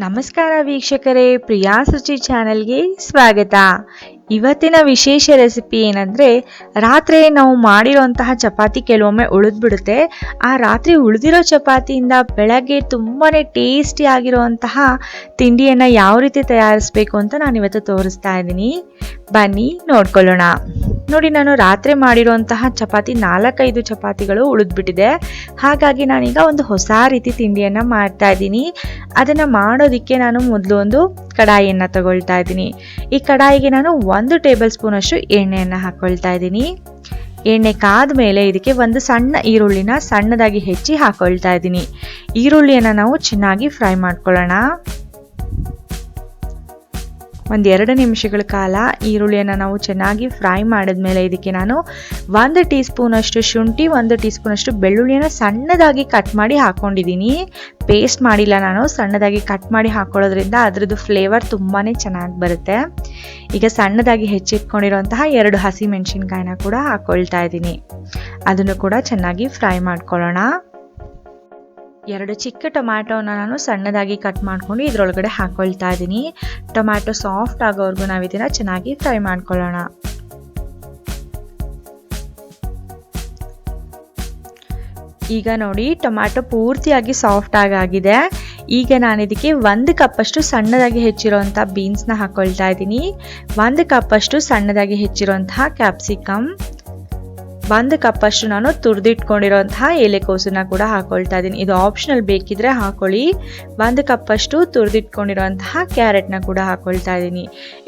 ನಮಸ್ಕಾರ ವೀಕ್ಷಕರೇ, ಪ್ರಿಯಾಸ್ ರುಚಿ ಚಾನೆಲ್ಗೆ ಸ್ವಾಗತ. ಇವತ್ತಿನ ವಿಶೇಷ ರೆಸಿಪಿ ಏನಂದರೆ, ರಾತ್ರಿ ನಾವು ಮಾಡಿರೋಂತಹ ಚಪಾತಿ ಕೆಲವೊಮ್ಮೆ ಉಳಿದ್ಬಿಡುತ್ತೆ. ಆ ರಾತ್ರಿ ಉಳಿದಿರೋ ಚಪಾತಿಯಿಂದ ಬೆಳಗ್ಗೆ ತುಂಬಾ ಟೇಸ್ಟಿ ಆಗಿರುವಂತಹ ತಿಂಡಿಯನ್ನು ಯಾವ ರೀತಿ ತಯಾರಿಸಬೇಕು ಅಂತ ನಾನಿವತ್ತು ತೋರಿಸ್ತಾ ಇದ್ದೀನಿ. ಬನ್ನಿ ನೋಡ್ಕೊಳ್ಳೋಣ. ನೋಡಿ, ನಾನು ರಾತ್ರಿ ಮಾಡಿರೋಂತಹ ಚಪಾತಿ 4-5 ಚಪಾತಿಗಳು ಉಳಿದ್ಬಿಟ್ಟಿದೆ. ಹಾಗಾಗಿ ನಾನೀಗ ಒಂದು ಹೊಸ ರೀತಿ ತಿಂಡಿಯನ್ನು ಮಾಡ್ತಾ ಇದ್ದೀನಿ. ಅದನ್ನು ಮಾಡೋದಕ್ಕೆ ನಾನು ಮೊದಲು ಒಂದು ಕಡಾಯಿಯನ್ನು ತಗೊಳ್ತಾ ಇದ್ದೀನಿ. ಈ ಕಡಾಯಿಗೆ ನಾನು 1 ಟೇಬಲ್ ಸ್ಪೂನ್ ಅಷ್ಟು ಎಣ್ಣೆಯನ್ನು ಹಾಕ್ಕೊಳ್ತಾ ಇದ್ದೀನಿ. ಎಣ್ಣೆ ಕಾದ ಮೇಲೆ ಇದಕ್ಕೆ ಒಂದು ಸಣ್ಣ ಈರುಳ್ಳಿನ ಸಣ್ಣದಾಗಿ ಹೆಚ್ಚಿ ಹಾಕ್ಕೊಳ್ತಾ ಇದ್ದೀನಿ. ಈರುಳ್ಳಿಯನ್ನು ನಾವು ಚೆನ್ನಾಗಿ ಫ್ರೈ ಮಾಡ್ಕೊಳ್ಳೋಣ. 1-2 ನಿಮಿಷಗಳ ಕಾಲ ಈರುಳ್ಳಿಯನ್ನು ನಾವು ಚೆನ್ನಾಗಿ ಫ್ರೈ ಮಾಡಿದ್ಮೇಲೆ ಇದಕ್ಕೆ ನಾನು 1 ಟೀ ಸ್ಪೂನ್ ಅಷ್ಟು ಶುಂಠಿ, 1 ಟೀ ಸ್ಪೂನ್ ಅಷ್ಟು ಬೆಳ್ಳುಳ್ಳಿಯನ್ನು ಸಣ್ಣದಾಗಿ ಕಟ್ ಮಾಡಿ ಹಾಕ್ಕೊಂಡಿದ್ದೀನಿ. ಪೇಸ್ಟ್ ಮಾಡಿಲ್ಲ, ನಾನು ಸಣ್ಣದಾಗಿ ಕಟ್ ಮಾಡಿ ಹಾಕೊಳ್ಳೋದ್ರಿಂದ ಅದರದ್ದು ಫ್ಲೇವರ್ ತುಂಬಾ ಚೆನ್ನಾಗಿ ಬರುತ್ತೆ. ಈಗ ಸಣ್ಣದಾಗಿ ಹೆಚ್ಚಿಟ್ಕೊಂಡಿರುವಂತಹ 2 ಹಸಿಮೆಣಸಿನ್ಕಾಯಿನ ಕೂಡ ಹಾಕ್ಕೊಳ್ತಾ ಇದ್ದೀನಿ. ಅದನ್ನು ಕೂಡ ಚೆನ್ನಾಗಿ ಫ್ರೈ ಮಾಡ್ಕೊಳ್ಳೋಣ. 2 ಚಿಕ್ಕ ಟೊಮ್ಯಾಟೋನ ನಾನು ಸಣ್ಣದಾಗಿ ಕಟ್ ಮಾಡ್ಕೊಂಡು ಇದರೊಳಗಡೆ ಹಾಕ್ಕೊಳ್ತಾ ಇದ್ದೀನಿ. ಟೊಮ್ಯಾಟೊ ಸಾಫ್ಟ್ ಆಗೋವರೆಗೂ ನಾವು ಇದನ್ನು ಚೆನ್ನಾಗಿ ಫ್ರೈ ಮಾಡ್ಕೊಳ್ಳೋಣ. ಈಗ ನೋಡಿ, ಟೊಮ್ಯಾಟೊ ಪೂರ್ತಿಯಾಗಿ ಸಾಫ್ಟ್ ಆಗಿದೆ. ಈಗ ನಾನು ಇದಕ್ಕೆ 1 ಕಪ್ ಅಷ್ಟು ಸಣ್ಣದಾಗಿ ಹೆಚ್ಚಿರುವಂಥ ಬೀನ್ಸ್ನ ಹಾಕ್ಕೊಳ್ತಾ ಇದ್ದೀನಿ. 1 ಕಪ್ ಅಷ್ಟು ಸಣ್ಣದಾಗಿ ಹೆಚ್ಚಿರುವಂತಹ ಕ್ಯಾಪ್ಸಿಕಮ್, 1 ಕಪ್ ಅಷ್ಟು ನಾನು ತುರಿದಿಟ್ಕೊಂಡಿರೋಂತಹ ಎಲೆಕೋಸನ್ನ ಕೂಡ ಹಾಕ್ಕೊಳ್ತಾ ಇದ್ದೀನಿ. ಇದು ಆಪ್ಷನಲ್, ಬೇಕಿದ್ರೆ ಹಾಕೊಳ್ಳಿ. 1 ಕಪ್ ಅಷ್ಟು ತುರಿದಿಟ್ಕೊಂಡಿರೋಂತಹ ಕ್ಯಾರೆಟ್ನ ಕೂಡ ಹಾಕ್ಕೊಳ್ತಾ ಇದ್ದೀನಿ.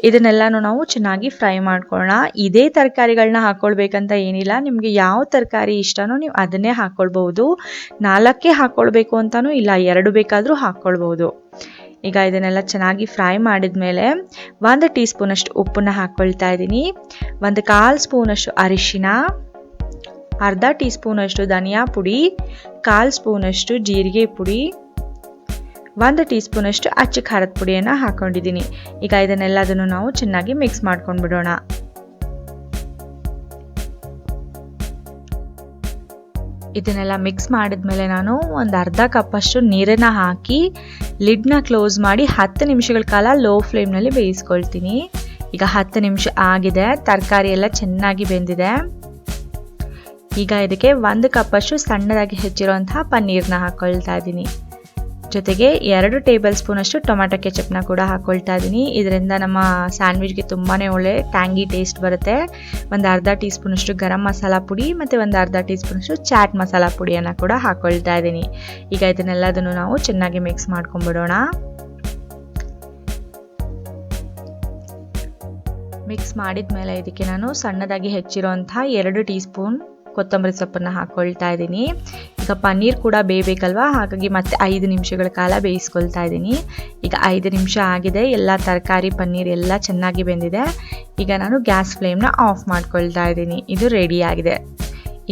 ಇದನ್ನೆಲ್ಲನೂ ನಾವು ಚೆನ್ನಾಗಿ ಫ್ರೈ ಮಾಡ್ಕೊಳ್ಳೋಣ. ಇದೇ ತರಕಾರಿಗಳನ್ನ ಹಾಕ್ಕೊಳ್ಬೇಕಂತ ಏನಿಲ್ಲ, ನಿಮಗೆ ಯಾವ ತರಕಾರಿ ಇಷ್ಟನೋ ನೀವು ಅದನ್ನೇ ಹಾಕ್ಕೊಳ್ಬಹುದು. 4 ಹಾಕ್ಕೊಳ್ಬೇಕು ಅಂತಲೂ ಇಲ್ಲ, 2 ಬೇಕಾದರೂ ಹಾಕ್ಕೊಳ್ಬಹುದು. ಈಗ ಇದನ್ನೆಲ್ಲ ಚೆನ್ನಾಗಿ ಫ್ರೈ ಮಾಡಿದ್ಮೇಲೆ 1 ಟೀ ಸ್ಪೂನ್ ಅಷ್ಟು ಉಪ್ಪನ್ನ ಹಾಕ್ಕೊಳ್ತಾ ಇದ್ದೀನಿ. 1/4 ಸ್ಪೂನ್ ಅಷ್ಟು ಅರಿಶಿನ, ಅರ್ಧ ಟೀ ಸ್ಪೂನ್ ಅಷ್ಟು ಧನಿಯಾ ಪುಡಿ, 1/4 ಸ್ಪೂನ್ ಅಷ್ಟು ಜೀರಿಗೆ ಪುಡಿ, 1 ಟೀ ಸ್ಪೂನ್ ಅಷ್ಟು ಅಚ್ಚ ಖಾರದ ಪುಡಿಯನ್ನು ಹಾಕೊಂಡಿದ್ದೀನಿ. ಈಗ ಇದನ್ನೆಲ್ಲದನ್ನು ನಾವು ಚೆನ್ನಾಗಿ ಮಿಕ್ಸ್ ಮಾಡ್ಕೊಂಡು ಬಿಡೋಣ. ಇದನ್ನೆಲ್ಲ ಮಿಕ್ಸ್ ಮಾಡಿದ್ಮೇಲೆ ನಾನು ಒಂದು ಅರ್ಧ ಕಪ್ ಅಷ್ಟು ನೀರನ್ನು ಹಾಕಿ ಲಿಡ್ನ ಕ್ಲೋಸ್ ಮಾಡಿ 10 ನಿಮಿಷಗಳ ಕಾಲ ಲೋ ಫ್ಲೇಮ್ನಲ್ಲಿ ಬೇಯಿಸ್ಕೊಳ್ತೀನಿ. ಈಗ 10 ನಿಮಿಷ ಆಗಿದೆ, ತರಕಾರಿ ಎಲ್ಲ ಚೆನ್ನಾಗಿ ಬೆಂದಿದೆ. ಈಗ ಇದಕ್ಕೆ 1 ಕಪ್ ಅಷ್ಟು ಸಣ್ಣದಾಗಿ ಹೆಚ್ಚಿರುವಂತಹ ಪನ್ನೀರ್ನ ಹಾಕ್ಕೊಳ್ತಾ ಇದ್ದೀನಿ. ಜೊತೆಗೆ 2 ಟೇಬಲ್ ಸ್ಪೂನ್ ಅಷ್ಟು ಟೊಮ್ಯಾಟೊ ಕೆಚಪ್ನ ಕೂಡ ಹಾಕ್ಕೊಳ್ತಾ ಇದ್ದೀನಿ. ಇದರಿಂದ ನಮ್ಮ ಸ್ಯಾಂಡ್ವಿಚ್ಗೆ ತುಂಬಾ ಒಳ್ಳೆ ಟ್ಯಾಂಗಿ ಟೇಸ್ಟ್ ಬರುತ್ತೆ. ಒಂದು ಅರ್ಧ ಟೀ ಸ್ಪೂನ್ ಅಷ್ಟು ಗರಂ ಮಸಾಲ ಪುಡಿ ಮತ್ತು ಒಂದು ಅರ್ಧ ಟೀ ಸ್ಪೂನ್ ಅಷ್ಟು ಚಾಟ್ ಮಸಾಲ ಪುಡಿಯನ್ನು ಕೂಡ ಹಾಕ್ಕೊಳ್ತಾ ಇದ್ದೀನಿ. ಈಗ ಇದನ್ನೆಲ್ಲದನ್ನು ನಾವು ಚೆನ್ನಾಗಿ ಮಿಕ್ಸ್ ಮಾಡ್ಕೊಂಡ್ಬಿಡೋಣ. ಮಿಕ್ಸ್ ಮಾಡಿದ ಮೇಲೆ ಇದಕ್ಕೆ ನಾನು ಸಣ್ಣದಾಗಿ ಹೆಚ್ಚಿರುವಂತಹ 2 ಟೀ ಸ್ಪೂನ್ ಕೊತ್ತಂಬರಿ ಸೊಪ್ಪನ್ನು ಹಾಕ್ಕೊಳ್ತಾ ಇದ್ದೀನಿ. ಈಗ ಪನ್ನೀರ್ ಕೂಡ ಬೇಯಬೇಕಲ್ವಾ, ಹಾಗಾಗಿ ಮತ್ತೆ 5 ನಿಮಿಷಗಳ ಕಾಲ ಬೇಯಿಸ್ಕೊಳ್ತಾ ಇದ್ದೀನಿ. ಈಗ 5 ನಿಮಿಷ ಆಗಿದೆ, ಎಲ್ಲ ತರಕಾರಿ ಪನ್ನೀರ್ ಎಲ್ಲ ಚೆನ್ನಾಗಿ ಬೆಂದಿದೆ. ಈಗ ನಾನು ಗ್ಯಾಸ್ ಫ್ಲೇಮ್ನ ಆಫ್ ಮಾಡ್ಕೊಳ್ತಾ ಇದ್ದೀನಿ. ಇದು ರೆಡಿ ಆಗಿದೆ.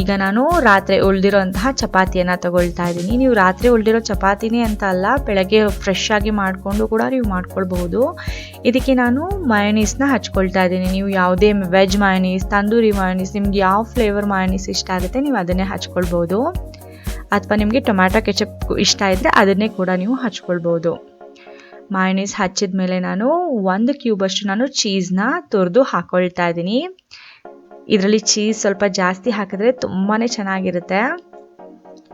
ಈಗ ನಾನು ರಾತ್ರಿ ಉಳಿದಿರೋಂತಹ ಚಪಾತಿಯನ್ನು ತಗೊಳ್ತಾ ಇದ್ದೀನಿ. ನೀವು ರಾತ್ರಿ ಉಳಿದಿರೋ ಚಪಾತಿನೇ ಅಂತ ಅಲ್ಲ, ಬೆಳಗ್ಗೆ ಫ್ರೆಶ್ ಆಗಿ ಮಾಡಿಕೊಂಡು ಕೂಡ ನೀವು ಮಾಡ್ಕೊಳ್ಬಹುದು. ಇದಕ್ಕೆ ನಾನು ಮಯೋನೀಸ್ನ ಹಚ್ಕೊಳ್ತಾ ಇದ್ದೀನಿ. ನೀವು ಯಾವುದೇ ವೆಜ್ ಮಯೋನೀಸ್, ತಂದೂರಿ ಮಯೋನೀಸ್, ನಿಮ್ಗೆ ಯಾವ ಫ್ಲೇವರ್ ಮಯೋನೀಸ್ ಇಷ್ಟ ಆಗುತ್ತೆ ನೀವು ಅದನ್ನೇ ಹಚ್ಕೊಳ್ಬೋದು. ಅಥವಾ ನಿಮಗೆ ಟೊಮ್ಯಾಟೊ ಕೆಚಪ್ ಇಷ್ಟ ಇದ್ದರೆ ಅದನ್ನೇ ಕೂಡ ನೀವು ಹಚ್ಕೊಳ್ಬೋದು. ಮಯೋನೀಸ್ ಹಚ್ಚಿದ ಮೇಲೆ ನಾನು 1 ಕ್ಯೂಬ್ ಅಷ್ಟು ನಾನು ಚೀಸ್ನ ತುರಿದು ಹಾಕ್ಕೊಳ್ತಾ ಇದ್ದೀನಿ. ಇದರಲ್ಲಿ ಚೀಸ್ ಸ್ವಲ್ಪ ಜಾಸ್ತಿ ಹಾಕಿದ್ರೆ ತುಂಬಾ ಚೆನ್ನಾಗಿರುತ್ತೆ.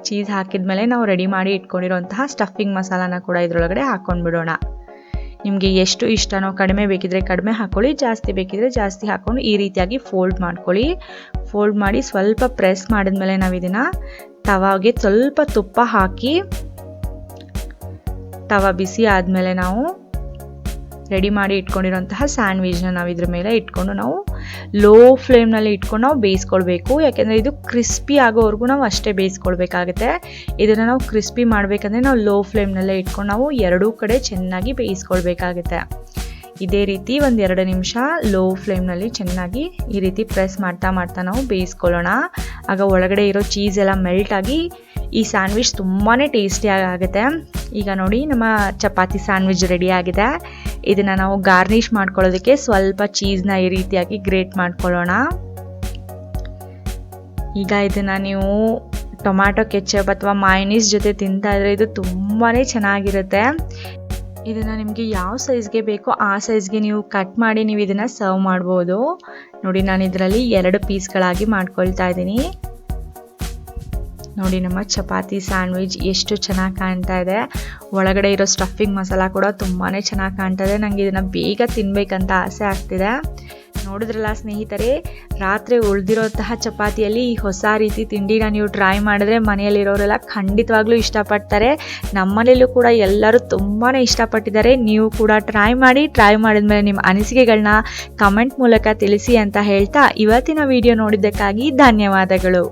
ಚೀಸ್ ಹಾಕಿದ್ಮೇಲೆ ನಾವು ರೆಡಿ ಮಾಡಿ ಇಟ್ಕೊಂಡಿರೋಂತಹ ಸ್ಟಫಿಂಗ್ ಮಸಾಲಾನ ಕೂಡ ಇದರೊಳಗಡೆ ಹಾಕ್ಕೊಂಡ್ಬಿಡೋಣ. ನಿಮಗೆ ಎಷ್ಟು ಇಷ್ಟನೋ, ಕಡಿಮೆ ಬೇಕಿದ್ರೆ ಕಡಿಮೆ ಹಾಕ್ಕೊಳ್ಳಿ, ಜಾಸ್ತಿ ಬೇಕಿದ್ರೆ ಜಾಸ್ತಿ ಹಾಕ್ಕೊಂಡು ಈ ರೀತಿಯಾಗಿ ಫೋಲ್ಡ್ ಮಾಡ್ಕೊಳ್ಳಿ. ಫೋಲ್ಡ್ ಮಾಡಿ ಸ್ವಲ್ಪ ಪ್ರೆಸ್ ಮಾಡಿದ್ಮೇಲೆ ನಾವು ಇದನ್ನು ತವಾಗೆ ಸ್ವಲ್ಪ ತುಪ್ಪ ಹಾಕಿ, ತವಾ ಬಿಸಿ ಆದಮೇಲೆ ನಾವು ರೆಡಿ ಮಾಡಿ ಇಟ್ಕೊಂಡಿರೋಂತಹ ಸ್ಯಾಂಡ್ವಿಚ್ನ ನಾವು ಇದ್ರ ಮೇಲೆ ಇಟ್ಕೊಂಡು ನಾವು ಲೋ ಫ್ಲೇಮ್ನಲ್ಲಿ ಇಟ್ಕೊಂಡು ನಾವು ಬೇಯಿಸ್ಕೊಳ್ಬೇಕು. ಯಾಕೆಂದರೆ ಇದು ಕ್ರಿಸ್ಪಿ ಆಗೋವರೆಗೂ ನಾವು ಅಷ್ಟೇ ಬೇಯಿಸ್ಕೊಳ್ಬೇಕಾಗುತ್ತೆ. ಇದನ್ನು ನಾವು ಕ್ರಿಸ್ಪಿ ಮಾಡಬೇಕಂದ್ರೆ ನಾವು ಲೋ ಫ್ಲೇಮ್ನಲ್ಲೇ ಇಟ್ಕೊಂಡು ನಾವು 2 ಕಡೆ ಚೆನ್ನಾಗಿ ಬೇಯಿಸ್ಕೊಳ್ಬೇಕಾಗುತ್ತೆ. ಇದೇ ರೀತಿ 1-2 ನಿಮಿಷ ಲೋ ಫ್ಲೇಮ್ನಲ್ಲಿ ಚೆನ್ನಾಗಿ ಈ ರೀತಿ ಪ್ರೆಸ್ ಮಾಡ್ತಾ ಮಾಡ್ತಾ ನಾವು ಬೇಯಿಸ್ಕೊಳ್ಳೋಣ. ಆಗ ಒಳಗಡೆ ಇರೋ ಚೀಸ್ ಎಲ್ಲ ಮೆಲ್ಟ್ ಆಗಿ ಈ ಸ್ಯಾಂಡ್ವಿಚ್ ತುಂಬಾ ಟೇಸ್ಟಿಯಾಗಿ ಆಗುತ್ತೆ. ಈಗ ನೋಡಿ, ನಮ್ಮ ಚಪಾತಿ ಸ್ಯಾಂಡ್ವಿಚ್ ರೆಡಿ ಆಗಿದೆ. ಇದನ್ನು ನಾವು ಗಾರ್ನಿಷ್ ಮಾಡ್ಕೊಳ್ಳೋದಕ್ಕೆ ಸ್ವಲ್ಪ ಚೀಸ್ನ ಈ ರೀತಿಯಾಗಿ ಗ್ರೇಟ್ ಮಾಡ್ಕೊಳ್ಳೋಣ. ಈಗ ಇದನ್ನು ನೀವು ಟೊಮ್ಯಾಟೊ ಕೆಚಪ್ ಅಥವಾ ಮಯೋನೀಸ್ ಜೊತೆ ತಿಂತಾ ಇದ್ರೆ ಇದು ತುಂಬಾ ಚೆನ್ನಾಗಿರುತ್ತೆ. ಇದನ್ನು ನಿಮಗೆ ಯಾವ ಸೈಜ್ಗೆ ಬೇಕೋ ಆ ಸೈಜ್ಗೆ ನೀವು ಕಟ್ ಮಾಡಿ ನೀವು ಇದನ್ನು ಸರ್ವ್ ಮಾಡ್ಬೋದು. ನೋಡಿ ನಾನು ಇದರಲ್ಲಿ 2 ಪೀಸ್ಗಳಾಗಿ ಮಾಡ್ಕೊಳ್ತಾ ಇದ್ದೀನಿ. ನೋಡಿ ನಮ್ಮ ಚಪಾತಿ ಸ್ಯಾಂಡ್ವಿಚ್ ಎಷ್ಟು ಚೆನ್ನಾಗಿ ಕಾಣ್ತಾ ಇದೆ. ಒಳಗಡೆ ಇರೋ ಸ್ಟಫಿಂಗ್ ಮಸಾಲ ಕೂಡ ತುಂಬಾ ಚೆನ್ನಾಗಿ ಕಾಣ್ತಾ ಇದೆ. ನನಗೆ ಇದನ್ನು ಬೇಗ ತಿನ್ನಬೇಕಂತ ಆಸೆ ಆಗ್ತಿದೆ. ನೋಡಿದ್ರಲ್ಲ ಸ್ನೇಹಿತರೆ, ರಾತ್ರಿ ಉಳಿದಿರೋಂತಹ ಚಪಾತಿಯಲ್ಲಿ ಈ ಹೊಸ ರೀತಿ ತಿಂಡಿನ ನೀವು ಟ್ರೈ ಮಾಡಿದ್ರೆ ಮನೆಯಲ್ಲಿರೋರೆಲ್ಲ ಖಂಡಿತವಾಗ್ಲೂ ಇಷ್ಟಪಡ್ತಾರೆ. ನಮ್ಮನೇಲೂ ಕೂಡ ಎಲ್ಲರೂ ತುಂಬಾ ಇಷ್ಟಪಟ್ಟಿದ್ದಾರೆ. ನೀವು ಕೂಡ ಟ್ರೈ ಮಾಡಿದ್ಮೇಲೆ ನಿಮ್ಮ ಅನಿಸಿಕೆಗಳನ್ನ ಕಮೆಂಟ್ ಮೂಲಕ ತಿಳಿಸಿ ಅಂತ ಹೇಳ್ತಾ ಇವತ್ತಿನ ವಿಡಿಯೋ ನೋಡಿದ್ದಕ್ಕಾಗಿ ಧನ್ಯವಾದಗಳು.